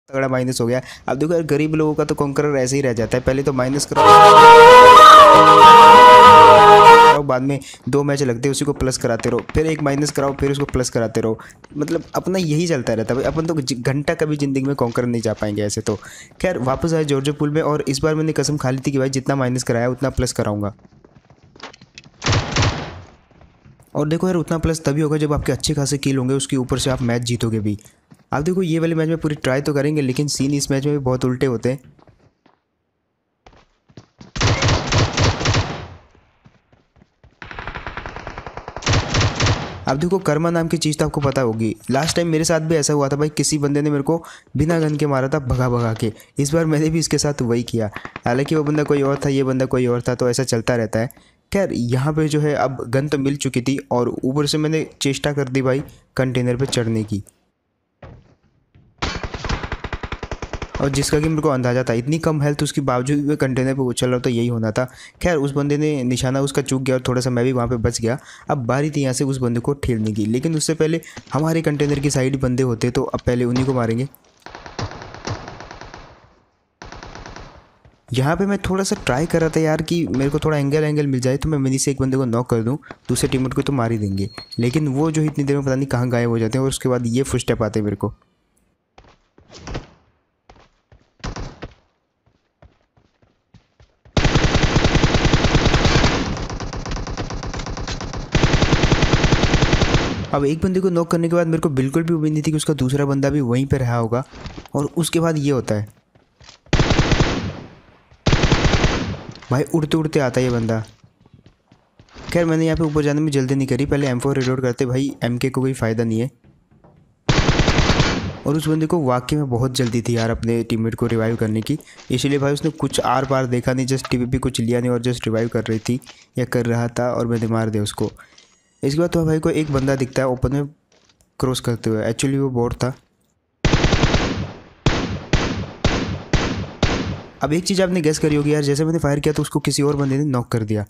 तगड़ा माइनस हो गया। अब देखो यार, गरीब लोगों का तो कॉन्करर ऐसे ही रह जाता है, पहले तो माइनस करो, बाद में 2 मैच लगते हैं उसी को प्लस कराते रहो, फिर एक माइनस कराओ, फिर उसको प्लस कराते रहो। मतलब अपना यही चलता रहता है भाई। अपन तो घंटा कभी ज़िंदगी में कॉन्कर नहीं जा पाएंगे ऐसे तो। खैर वापस आए जॉर्जिया पूल में, और इस बार मैंने कसम खा ली थी कि भाई जितना माइनस कराया उतना प्लस कराऊंगा। और देखो यार, उतना प्लस तभी होगा जब आपके अच्छे खासे किल होंगे, उसके ऊपर से आप मैच जीतोगे भी। आप देखो ये वाले मैच में पूरी ट्राई तो करेंगे, लेकिन सीन इस मैच में भी बहुत उल्टे होते हैं। अब देखो, कर्मा नाम की चीज़ तो आपको पता होगी। लास्ट टाइम मेरे साथ भी ऐसा हुआ था भाई, किसी बंदे ने मेरे को बिना गन के मारा था, भगा भगा के। इस बार मैंने भी इसके साथ वही किया, हालांकि वो बंदा कोई और था, ये बंदा कोई और था, तो ऐसा चलता रहता है। खैर यहाँ पे जो है अब गन तो मिल चुकी थी, और ऊपर से मैंने चेष्टा कर दी भाई कंटेनर पे चढ़ने की, और जिसका कि मेरे को अंदाजा था, इतनी कम हेल्थ उसके बावजूद भी कंटेनर पे उछल रहा, तो यही होना था। खैर उस बंदे ने निशाना उसका चूक गया, और थोड़ा सा मैं भी वहाँ पे बच गया। अब बारी थी यहाँ से उस बंदे को ठेलने की, लेकिन उससे पहले हमारे कंटेनर की साइड बंदे होते, तो अब पहले उन्हीं को मारेंगे। यहाँ पे मैं थोड़ा सा ट्राई कर रहा था यार कि मेरे को थोड़ा एंगल मिल जाए, तो मैं मिनी से एक बंदे को नॉक कर दूँ, दूसरे टीममेट को तो मार ही देंगे। लेकिन वो जो इतनी देर में पता नहीं कहाँ गायब हो जाते हैं, और उसके बाद ये फुट स्टेप आते हैं मेरे को। अब एक बंदे को नॉक करने के बाद मेरे को बिल्कुल भी उम्मीद नहीं थी कि उसका दूसरा बंदा भी वहीं पर रहा होगा, और उसके बाद ये होता है भाई, उड़ते उड़ते आता है ये बंदा। खैर मैंने यहाँ पे ऊपर जाने में जल्दी नहीं करी, पहले M4 रिलोड करते, भाई MK को कोई फ़ायदा नहीं है। और उस बंदे को वाकई में बहुत जल्दी थी यार अपने टीममेट को रिवाइव करने की, इसलिए भाई उसने कुछ आर पार देखा नहीं, जस्ट TPP कुछ लिया नहीं, और जस्ट रिवाइव कर रही थी या कर रहा था, और मैंने मार दिया उसको। इसके बाद तो भाई को एक बंदा दिखता है ओपन में क्रॉस करते हुए, एक्चुअली वो बोट था। अब एक चीज़ आपने गेस करी होगी यार, जैसे मैंने फायर किया तो उसको किसी और बंदे ने नॉक कर दिया।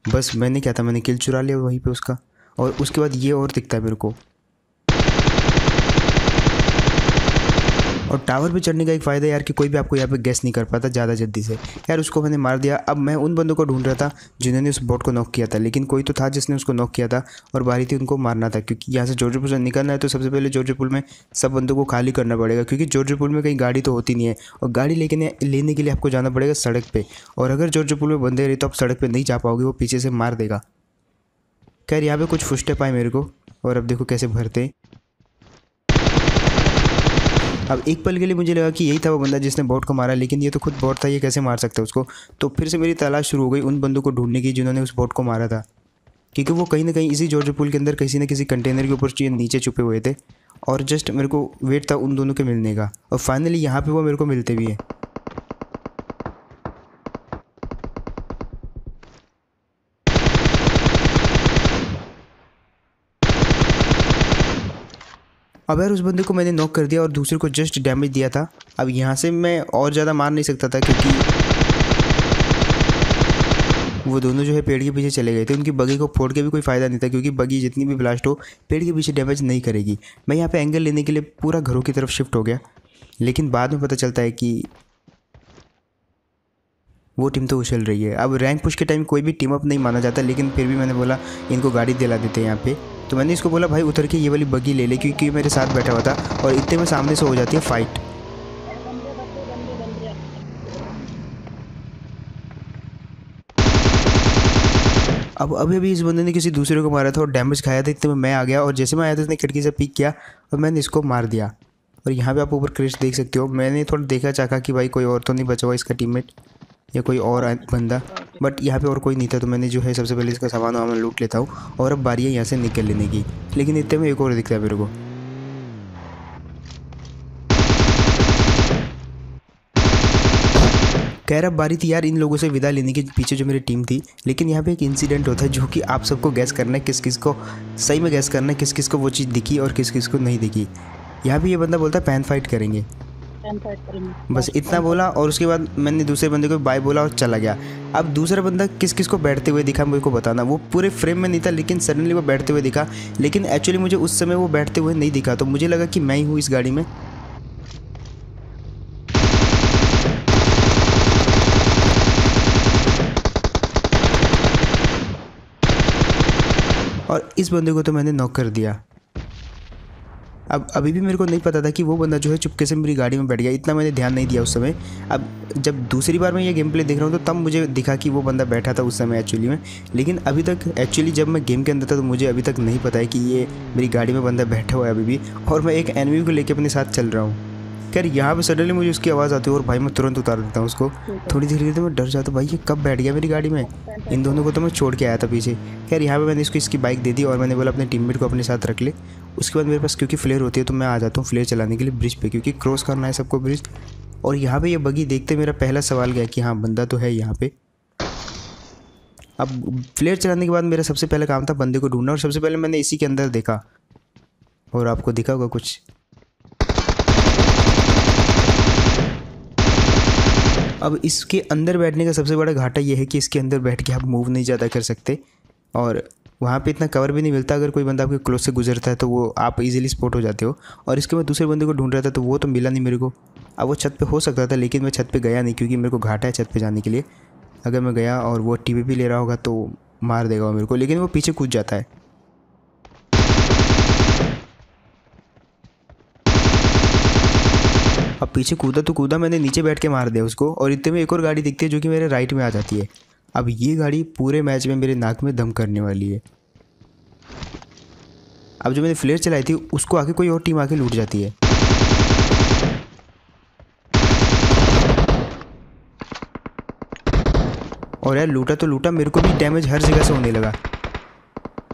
बस मैंने क्या था, मैंने किल चुरा लिया वहीं पे उसका, और उसके बाद ये और दिखता है मेरे को। और टावर पे चढ़ने का एक फ़ायदा यार कि कोई भी आपको यहाँ पे गेस नहीं कर पाता ज़्यादा जल्दी से। यार उसको मैंने मार दिया। अब मैं उन बंदों को ढूंढ रहा था जिन्होंने उस बोट को नॉक किया था, लेकिन कोई तो था जिसने उसको नॉक किया था, और बारी थी उनको मारना था, क्योंकि यहाँ से जॉर्जिया पूल से निकलना है तो सबसे पहले जॉर्जिया पूल में सब बंदों को खाली करना पड़ेगा, क्योंकि जॉर्जिया पूल में कहीं गाड़ी तो होती नहीं है, और गाड़ी लेने के लिए आपको जाना पड़ेगा सड़क पर, और अगर जॉर्जिया पूल में बंदे रहे तो आप सड़क पर नहीं जा पाओगे, वो पीछे से मार देगा। खैर यहाँ पे कुछ फुटस्टेप आए मेरे को, और अब देखो कैसे भरते। अब एक पल के लिए मुझे लगा कि यही था वो बंदा जिसने बॉट को मारा, लेकिन ये तो खुद बॉट था, ये कैसे मार सकता है उसको। तो फिर से मेरी तलाश शुरू हो गई उन बंदों को ढूंढने की जिन्होंने उस बॉट को मारा था, क्योंकि वो कहीं ना कहीं इसी जॉर्जिया पूल के अंदर किसी न किसी कंटेनर के ऊपर नीचे छुपे हुए थे, और जस्ट मेरे को वेट था उन दोनों के मिलने का, और फाइनली यहाँ पर वो मेरे को मिलते भी हैं। अब यार उस बंदे को मैंने नॉक कर दिया और दूसरे को जस्ट डैमेज दिया था। अब यहाँ से मैं और ज़्यादा मार नहीं सकता था, क्योंकि वो दोनों जो है पेड़ के पीछे चले गए थे। उनकी बगी को फोड़ के भी कोई फ़ायदा नहीं था, क्योंकि बगी जितनी भी ब्लास्ट हो पेड़ के पीछे डैमेज नहीं करेगी। मैं यहाँ पे एंगल लेने के लिए पूरा घरों की तरफ शिफ्ट हो गया, लेकिन बाद में पता चलता है कि वो टीम तो उछल रही है। अब रैंक पुश के टाइम कोई भी टीम अप नहीं माना जाता, लेकिन फिर भी मैंने बोला इनको गाड़ी दिला देते हैं यहाँ पे। तो मैंने इसको बोला भाई उतर के ये वाली बगी ले ले, क्योंकि मेरे साथ बैठा हुआ था, और इतने में सामने से हो जाती है फाइट। अब अभी इस बंदे ने किसी दूसरे को मारा था और डैमेज खाया था, इतने में मैं आ गया, और जैसे मैं आया था उसने खिड़की से पीक किया और मैंने इसको मार दिया। और यहाँ पे आप ऊपर क्रिश देख सकते हो। मैंने थोड़ा देखा चाहा कि भाई कोई और तो नहीं बचा हुआ इसका टीममेट या कोई और बंदा, बट यहाँ पे और कोई नहीं था, तो मैंने जो है सबसे पहले इसका सामान वामान लूट लेता हूँ, और अब बारी है यहाँ से निकल लेने की। लेकिन इतने में एक और दिखता है मेरे को। खैर अब बारी थी यार इन लोगों से विदा लेने की, पीछे जो मेरी टीम थी। लेकिन यहाँ पे एक इंसिडेंट होता है जो कि आप सबको गैस करना है, किस किस को सही में गैस करना है, किस किस को वो चीज़ दिखी और किस किस को नहीं दिखी। यहाँ पे ये बंदा बोलता है पैन फाइट करेंगे, बस इतना बोला, और उसके बाद मैंने दूसरे बंदे को बाय बोला और चला गया। अब दूसरा बंदा किस किस को बैठते हुए दिखा मेरे को बताना। वो पूरे फ्रेम में नहीं था, लेकिन सडनली वो बैठते हुए दिखा, लेकिन एक्चुअली मुझे उस समय वो बैठते हुए नहीं दिखा, तो मुझे लगा कि मैं ही हूँ इस गाड़ी में। और इस बंदे को तो मैंने नॉक कर दिया। अब अभी भी मेरे को नहीं पता था कि वो बंदा जो है चुपके से मेरी गाड़ी में बैठ गया, इतना मैंने ध्यान नहीं दिया उस समय। अब जब दूसरी बार मैं ये गेम प्ले देख रहा हूँ तो तब मुझे दिखा कि वो बंदा बैठा था उस समय एक्चुअली में। लेकिन अभी तक एक्चुअली जब मैं गेम के अंदर था तो मुझे अभी तक नहीं पता है कि ये मेरी गाड़ी में बंदा बैठा हुआ है अभी भी, और मैं एक एनिमी को लेकर अपने साथ चल रहा हूँ। खैर यहाँ पे सडनली मुझे उसकी आवाज़ आती है और भाई मैं तुरंत उतार देता हूँ उसको। थोड़ी देर के लिए मैं डर जाता हूँ, भाई ये कब बैठ गया मेरी गाड़ी में। इन दोनों को तो मैं छोड़ के आया था पीछे। खैर यहाँ पे मैंने इसकी बाइक दे दी और मैंने बोला अपने टीममेट को अपने साथ रख ले। उसके बाद मेरे पास क्योंकि फ्लेयर होती है तो मैं आ जाता हूँ फ्लेयर चलाने के लिए ब्रिज पे, क्योंकि क्रॉस करना है सबको ब्रिज। और यहाँ पे ये बगी देखते मेरा पहला सवाल गया कि हाँ बंदा तो है यहाँ पे। अब फ्लेयर चलाने के बाद मेरा सबसे पहला काम था बंदे को ढूंढना, और सबसे पहले मैंने इसी के अंदर देखा और आपको दिखा होगा कुछ। अब इसके अंदर बैठने का सबसे बड़ा घाटा ये है कि इसके अंदर बैठ के आप मूव नहीं ज़्यादा कर सकते, और वहाँ पे इतना कवर भी नहीं मिलता। अगर कोई बंदा आपके क्लोज से गुजरता है तो वो आप इजीली स्पॉट हो जाते हो। और इसके बाद दूसरे बंदे को ढूंढ रहा था तो वो तो मिला नहीं मेरे को। अब वो छत पे हो सकता था लेकिन मैं छत पे गया नहीं, क्योंकि मेरे को घाटा है छत पे जाने के लिए। अगर मैं गया और वो टीपीपी ले रहा होगा तो मार देगा वो मेरे को, लेकिन वो पीछे कूद जाता है। अब पीछे कूदा तो कूदा, मैंने नीचे बैठ के मार दिया उसको। और इतने में एक और गाड़ी दिखती है जो कि मेरे राइट में आ जाती है। अब ये गाड़ी पूरे मैच में मेरे नाक में दम करने वाली है। अब जो मैंने फ्लेयर चलाई थी उसको आके कोई और टीम आके लूट जाती है। और यार लूटा तो लूटा, मेरे को भी डैमेज हर जगह से होने लगा।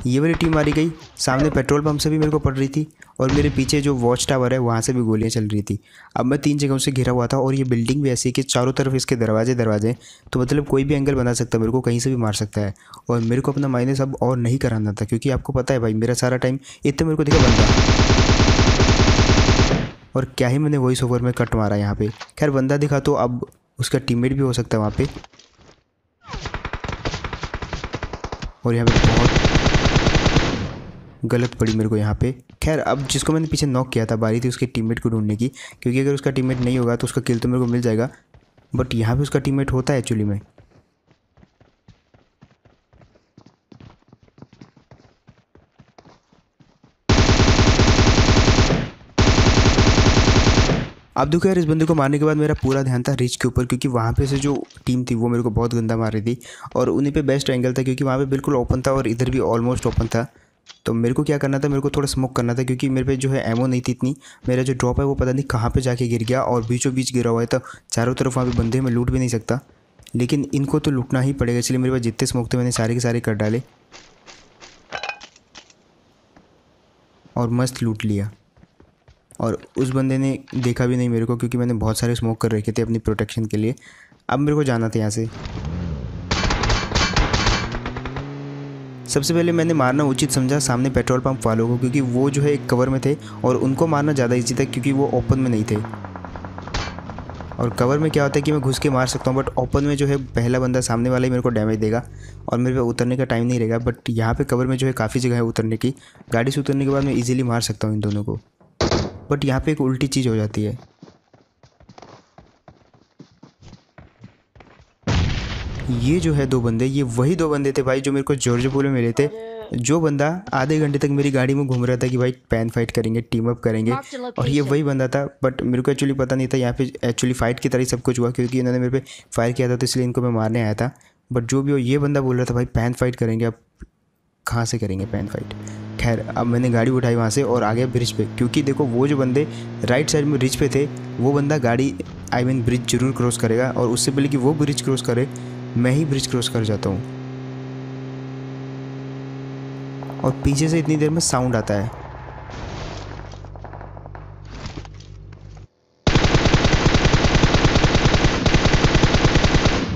ये वाली टीम मारी गई, सामने पेट्रोल पंप से भी मेरे को पड़ रही थी, और मेरे पीछे जो वॉच टावर है वहाँ से भी गोलियाँ चल रही थी। अब मैं 3 जगहों से घिरा हुआ था, और ये बिल्डिंग भी ऐसी है कि चारों तरफ इसके दरवाजे, तो मतलब कोई भी एंगल बना सकता है, मेरे को कहीं से भी मार सकता है। और मेरे को अपना माइनस अब और नहीं कराना था, क्योंकि आपको पता है भाई मेरा सारा टाइम इतने मेरे को दिखा बंदा, और क्या ही मैंने वॉइस ओवर में कट मारा यहाँ पे। खैर बंदा दिखा तो अब उसका टीममेट भी हो सकता है वहाँ पे, और यहाँ पे बहुत गलत पड़ी मेरे को यहाँ पे। खैर अब जिसको मैंने पीछे नॉक किया था बारी थी उसके टीममेट को ढूंढने की, क्योंकि अगर उसका टीममेट नहीं होगा तो उसका किल तो मेरे को मिल जाएगा, बट यहाँ पे उसका टीममेट होता है एक्चुअली में। अब देखो यार, इस बंदे को मारने के बाद मेरा पूरा ध्यान था रिच के ऊपर, क्योंकि वहाँ पे से जो टीम थी वो मेरे को बहुत गंदा मार रही थी, और उन्हीं पे बेस्ट एंगल था क्योंकि वहाँ पे बिल्कुल ओपन था और इधर भी ऑलमोस्ट ओपन था। तो मेरे को क्या करना था, मेरे को थोड़ा स्मोक करना था, क्योंकि मेरे पे जो है एमो नहीं थी इतनी। मेरा जो ड्रॉप है वो पता नहीं कहाँ पे जाके गिर गया, और बीचों बीच गिरा हुआ है, तो चारों तरफ वहाँ पे बंदे मैं लूट भी नहीं सकता, लेकिन इनको तो लूटना ही पड़ेगा। इसलिए मेरे पास जितने स्मोक थे मैंने सारे के सारे कर डाले और मस्त लूट लिया। और उस बंदे ने देखा भी नहीं मेरे को, क्योंकि मैंने बहुत सारे स्मोक कर रखे थे अपनी प्रोटेक्शन के लिए। अब मेरे को जाना था यहाँ से। सबसे पहले मैंने मारना उचित समझा सामने पेट्रोल पंप वालों को, क्योंकि वो जो है एक कवर में थे, और उनको मारना ज़्यादा ईजी था क्योंकि वो ओपन में नहीं थे। और कवर में क्या होता है कि मैं घुस के मार सकता हूँ, बट ओपन में जो है पहला बंदा सामने वाला ही मेरे को डैमेज देगा और मेरे पे उतरने का टाइम नहीं रहेगा। बट यहाँ पे कवर में जो है काफ़ी जगह है उतरने की, गाड़ी से उतरने के बाद मैं ईजिली मार सकता हूँ इन दोनों को। बट यहाँ पे एक उल्टी चीज़ हो जाती है। ये जो है 2 बंदे, ये वही 2 बंदे थे भाई जो मेरे को जॉर्जपुर में मिले थे। जो बंदा आधे घंटे तक मेरी गाड़ी में घूम रहा था कि भाई पैन फाइट करेंगे, टीम अप करेंगे, और ये वही बंदा था। बट मेरे को एक्चुअली पता नहीं था यहाँ पे एक्चुअली फ़ाइट की तरह सब कुछ हुआ, क्योंकि इन्होंने मेरे पे फायर किया था तो इसलिए इनको मैं मारने आया था। बट जो भी हो, ये बंदा बोल रहा था भाई पैन फाइट करेंगे। अब कहाँ से करेंगे पैन फाइट। खैर अब मैंने गाड़ी उठाई वहाँ से और आ गया ब्रिज पे, क्योंकि देखो वो जो बंदे राइट साइड में ब्रिज पे थे वो बंदा गाड़ी ब्रिज जरूर क्रॉस करेगा, और उससे पहले कि वो ब्रिज क्रॉस करे मैं ही ब्रिज क्रॉस कर जाता हूँ। और पीछे से इतनी देर में साउंड आता है।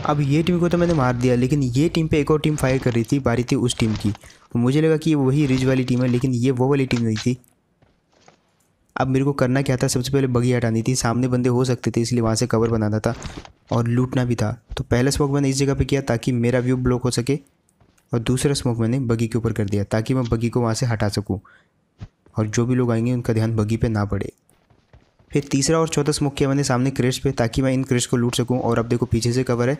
अब ये टीम को तो मैंने मार दिया, लेकिन ये टीम पे एक और टीम फायर कर रही थी, बारी थी उस टीम की। मुझे लगा कि ये वही रिज वाली टीम है, लेकिन ये वो वाली टीम नहीं थी। अब मेरे को करना क्या था, सबसे पहले बगी हटानी थी, सामने बंदे हो सकते थे इसलिए वहाँ से कवर बनाना था और लूटना भी था। तो पहला स्मोक मैंने इस जगह पे किया ताकि मेरा व्यू ब्लॉक हो सके, और दूसरा स्मोक मैंने बगी के ऊपर कर दिया ताकि मैं बगी को वहाँ से हटा सकूँ, और जो भी लोग आएंगे उनका ध्यान बगी पे ना पड़े। फिर तीसरा और चौथा स्मोक किया मैंने सामने क्रेस्ट पे, ताकि मैं इन क्रेस्ट को लूट सकूँ। और अब देखो पीछे से कवर है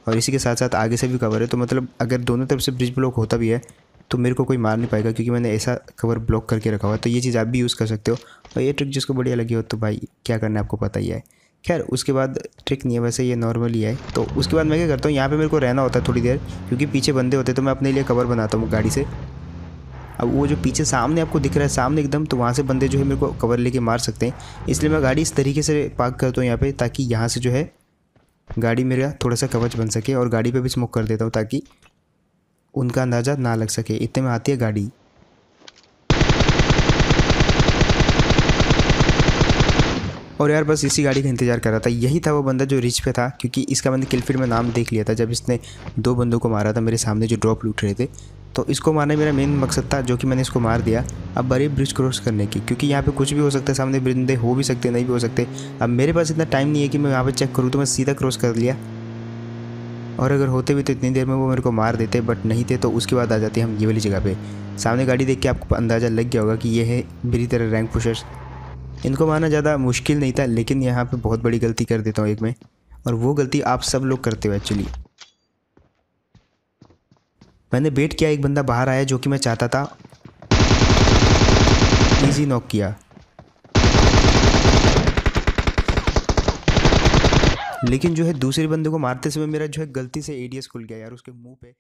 और इसी के साथ साथ आगे से भी कवर है, तो मतलब अगर दोनों तरफ से ब्रिज ब्लॉक होता भी है तो मेरे को कोई मार नहीं पाएगा, क्योंकि मैंने ऐसा कवर ब्लॉक करके रखा हुआ है। तो ये चीज़ आप भी यूज़ कर सकते हो, और ये ट्रिक जिसको बढ़िया लगी हो तो भाई क्या करना है आपको पता ही है। खैर उसके बाद ट्रिक नहीं है वैसे, ये नॉर्मल ही है। तो उसके बाद मैं क्या करता हूँ, यहाँ पे मेरे को रहना होता है थोड़ी देर, क्योंकि पीछे बंदे होते, तो मैं अपने लिए कवर बनाता हूँ गाड़ी से। अब वो जो पीछे सामने आपको दिख रहा है सामने एकदम, तो वहाँ से बंदे जो है मेरे को कवर लेके मार सकते हैं। इसलिए मैं गाड़ी इस तरीके से पार्क करता हूँ यहाँ पे, ताकि यहाँ से जो है गाड़ी मेरा थोड़ा सा कवच बन सके, और गाड़ी पे भी स्मोक कर देता हूँ ताकि उनका अंदाज़ा ना लग सके। इतने में आती है गाड़ी। और यार बस इसी गाड़ी का इंतज़ार कर रहा था। यही था वो बंदा जो रिच पे था, क्योंकि इसका मैंने किल फीड में नाम देख लिया था जब इसने 2 बंदों को मारा था मेरे सामने जो ड्रॉप लूट रहे थे। तो इसको मारना मेरा मेन मकसद था, जो कि मैंने इसको मार दिया। अब बड़ी ब्रिज क्रॉस करने की, क्योंकि यहाँ पे कुछ भी हो सकता है, सामने बंदे हो भी सकते नहीं भी हो सकते। अब मेरे पास इतना टाइम नहीं है कि मैं यहाँ पर चेक करूँ, तो मैं सीधा क्रॉस कर लिया। और अगर होते भी तो इतनी देर में वो मेरे को मार देते, बट नहीं थे। तो उसके बाद आ जाते हम ये वाली जगह पे। सामने गाड़ी देख के आपको अंदाज़ा लग गया होगा कि ये है मेरी तरह रैंक पुशर्स। इनको मारना ज़्यादा मुश्किल नहीं था, लेकिन यहाँ पे बहुत बड़ी गलती कर देता हूँ एक में, और वो गलती आप सब लोग करते हो एक्चुअली। मैंने वेट किया, एक बंदा बाहर आया जो कि मैं चाहता था, इजी नॉक किया। लेकिन जो है दूसरे बंदे को मारते समय मेरा जो है गलती से एडीएस खुल गया यार उसके मुंह पे।